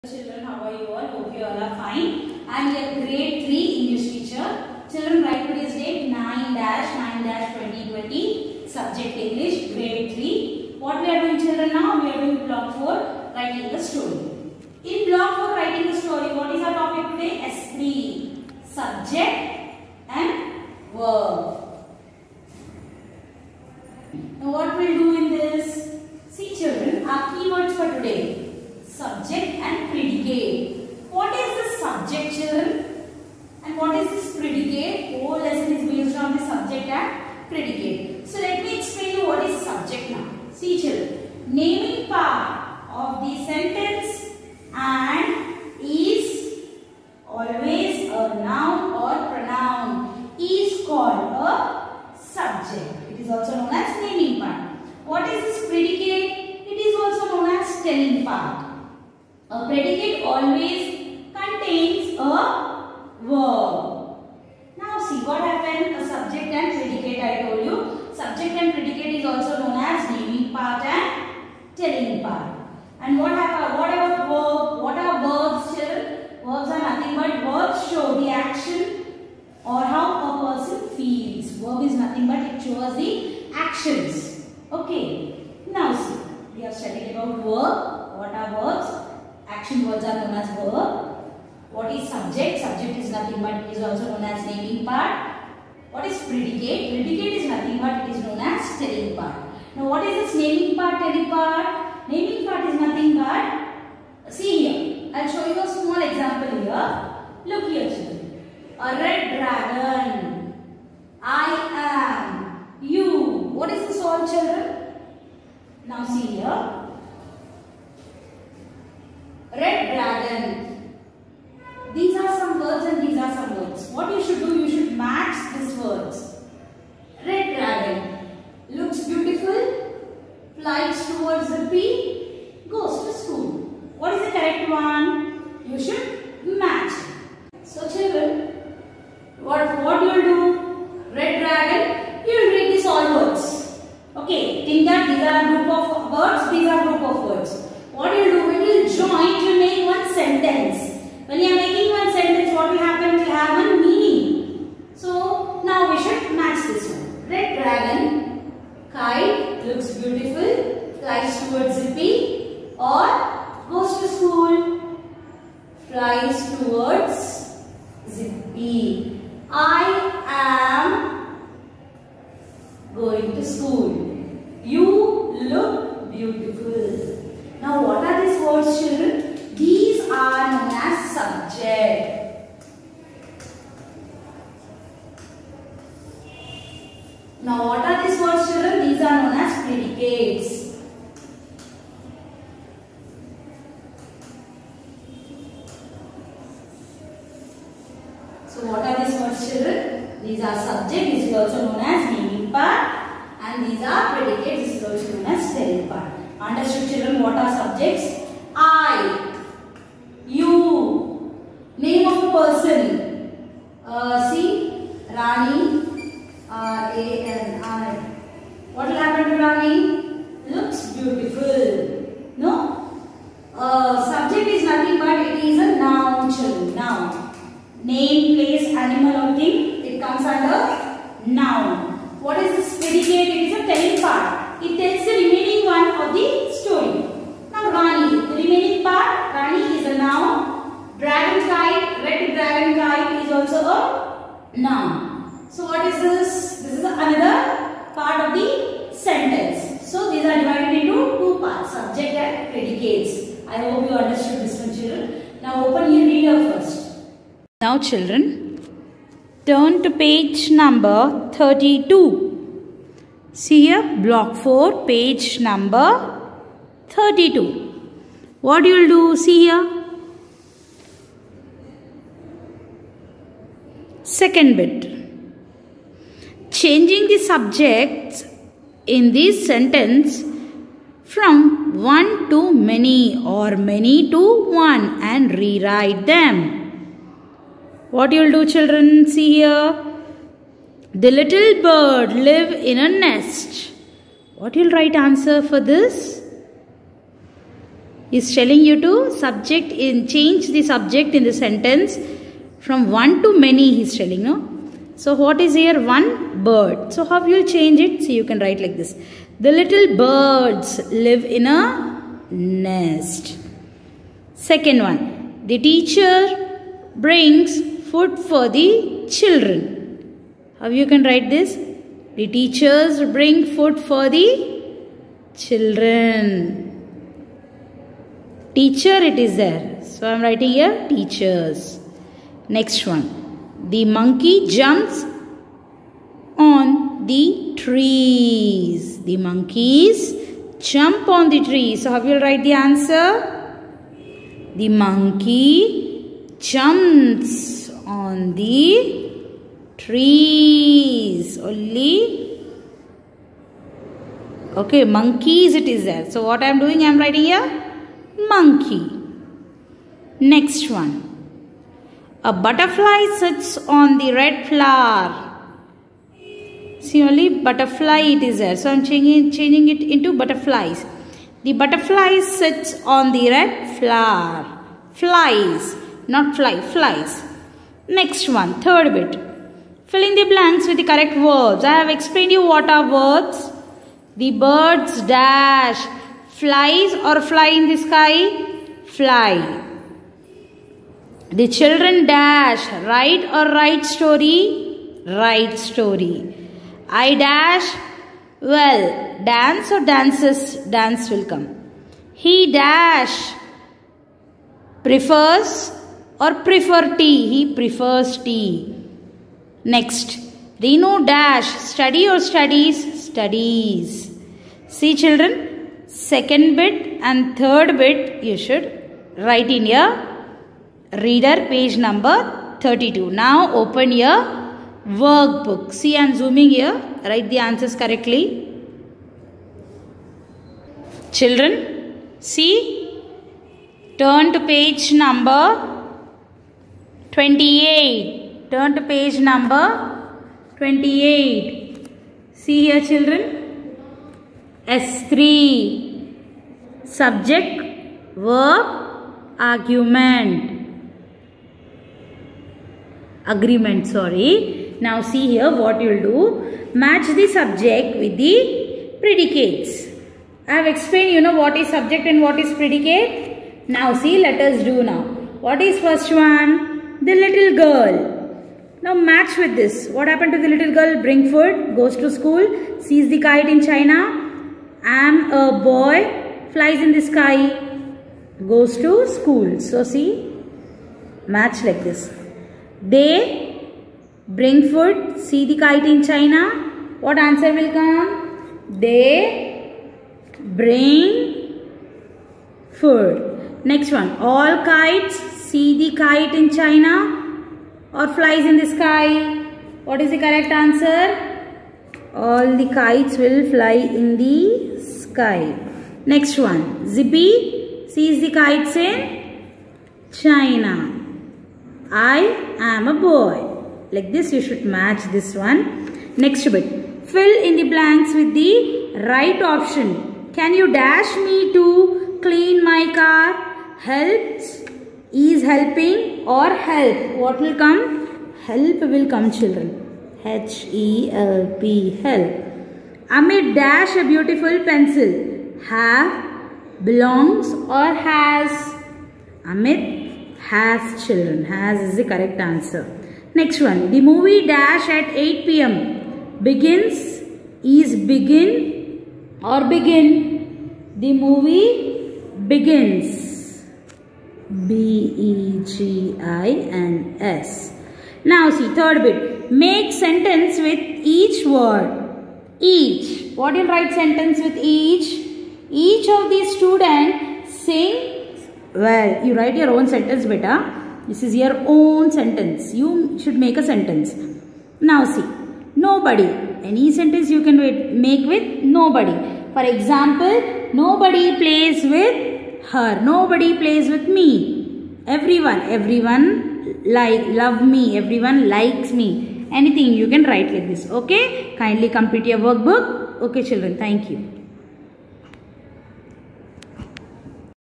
Children, how are you all? Hope you all are fine. I am your grade 3 English teacher. Children, write today's date 9-9-2020. Subject English, grade 3. What we are doing, children, now? We are doing block 4, writing the story. In block 4, writing the story, what is our topic today? S3. Subject and verb. Now, what we'll do in this? See, children, our keywords for today. Subject and predicate. What is the subject, children? And what is this predicate? Whole lesson is based on the subject and predicate. So let me explain you what is subject now. See, children, naming part of the sentence and is always a noun or pronoun is called a subject. It is also known as naming part. What is this predicate? It is also known as telling part. A predicate always contains a verb. Now see what happened. A subject and predicate, I told you. Subject and predicate is also known as naming part and telling part. And what happened? What about verb? What are verbs, children? Verbs are nothing but verbs show the action or how a person feels. Verb is nothing but it shows the actions. Okay. Now see, we are studying about verb. What are verbs? Action words are known as verb. What is subject? Subject is nothing but it is also known as naming part. What is predicate? Predicate is nothing but it is known as telling part. Now what is this naming part, telling part? Naming part is nothing but, see here, I will show you a small example here. Look here, children. A red dragon. I am. You. What is this all, children? Now see here. Red dragon. These are some words and these are some words. What you should do, you should match these words. Red dragon. Looks beautiful. Flies towards the bee. Goes to school. What is the correct one? You should match. So children, what you will do? Red dragon. You will read these all words. Okay. Think that these are a group of words. These are a group of words. What you will do? We will join to make one sentence. When you are making one sentence, what will happen? It will have one meaning. So now we should match this one. Red dragon, kite, looks beautiful, flies towards zippy, or goes to school, flies towards zippy. I am going to school. You look beautiful. Now what are these words, children? These are known as subject. Now what are these words, children? These are known as predicates. So what are these words, children? These are subject. This is also known as naming part. And these are predicates. This is also known as telling part. Understood, children? What are subjects? I, you, name of a person. See, Rani, R-A-N-I. What will happen to Rani? Looks beautiful. No? Subject is nothing but it is a noun, children. Noun. Name, place, animal or thing. It comes under noun. What is this predicate? It is a telling part. It tells the remaining one of the story. Now Rani, the remaining part, Rani is a noun. Dragon kite, red dragon kite is also a noun. So what is this? This is another part of the sentence. So these are divided into two parts, subject and predicates. I hope you understood this one, children. Now open your reader first. Now children, turn to page number 32. See here, block 4, page number 32. What you will do? See here. Second bit. Changing the subjects in this sentence from one to many or many to one and rewrite them. What you will do, children? See here. The little bird live in a nest. What you will write answer for this? He's telling you to change the subject in the sentence from one to many. He's telling, no. So what is here? One bird. So how you'll change it? See, you can write like this. The little birds live in a nest. Second one. The teacher brings food for the children. How you can write this? The teachers bring food for the children. Teacher, it is there. So I am writing here teachers. Next one. The monkey jumps on the trees. The monkeys jump on the trees. So how will you write the answer? The monkey jumps on the trees. Only. Okay, monkeys it is there. So what I am doing, I am writing here monkey. Next one. A butterfly sits on the red flower. See, only butterfly it is there. So I am changing it into butterflies. The butterfly sits on the red flower. Flies, not fly, flies. Next one, third bit. Fill in the blanks with the correct verbs. I have explained you what are verbs. The birds dash. Flies or fly in the sky? Fly. The children dash. Write or write story? Write story. I dash. Well, dance or dances? Dance will come. He dash. Prefers or prefer tea? He prefers tea. Next. Renu dash. Study or studies? Studies. See children, second bit and third bit you should write in your reader, page number 32. Now open your workbook. See, I am zooming here. Write the answers correctly. Children, see, turn to page number 28. Turn to page number 28. See here children. S3. Subject, verb, argument. Agreement, sorry. Now see here what you will do. Match the subject with the predicates. I have explained what is subject and what is predicate. Now see, let us do now. What is first one? The little girl. Now match with this. What happened to the little girl? Bring food, goes to school, sees the kite in China. Am a boy, flies in the sky, goes to school. So see, match like this. They bring food, see the kite in China. What answer will come? They bring food. Next one. All kites see the kite in China or flies in the sky. What is the correct answer? All the kites will fly in the sky. Next one. Zippy sees the kites in China. I am a boy. Like this you should match this one. Next bit. Fill in the blanks with the right option. Can you dash me to clean my car? Helps, is helping or help. What will come? Help will come children. H-E-L-P, help. Amit dash a beautiful pencil. Have, belongs or has. Amit has children. Has is the correct answer. Next one. The movie dash at 8 p.m. Begins, is begin or begin. The movie begins. B-E-G-I-N-S. Now see third bit. Make sentence with each word. Each. What do you write sentence with each? Each of these students sing. Well, you write your own sentence, beta. This is your own sentence. You should make a sentence. Now see. Nobody. Any sentence you can make with nobody. For example, nobody plays with her. Nobody plays with me. Everyone. Everyone love me. Everyone likes me. Anything you can write like this. Okay. Kindly complete your workbook. Okay children. Thank you.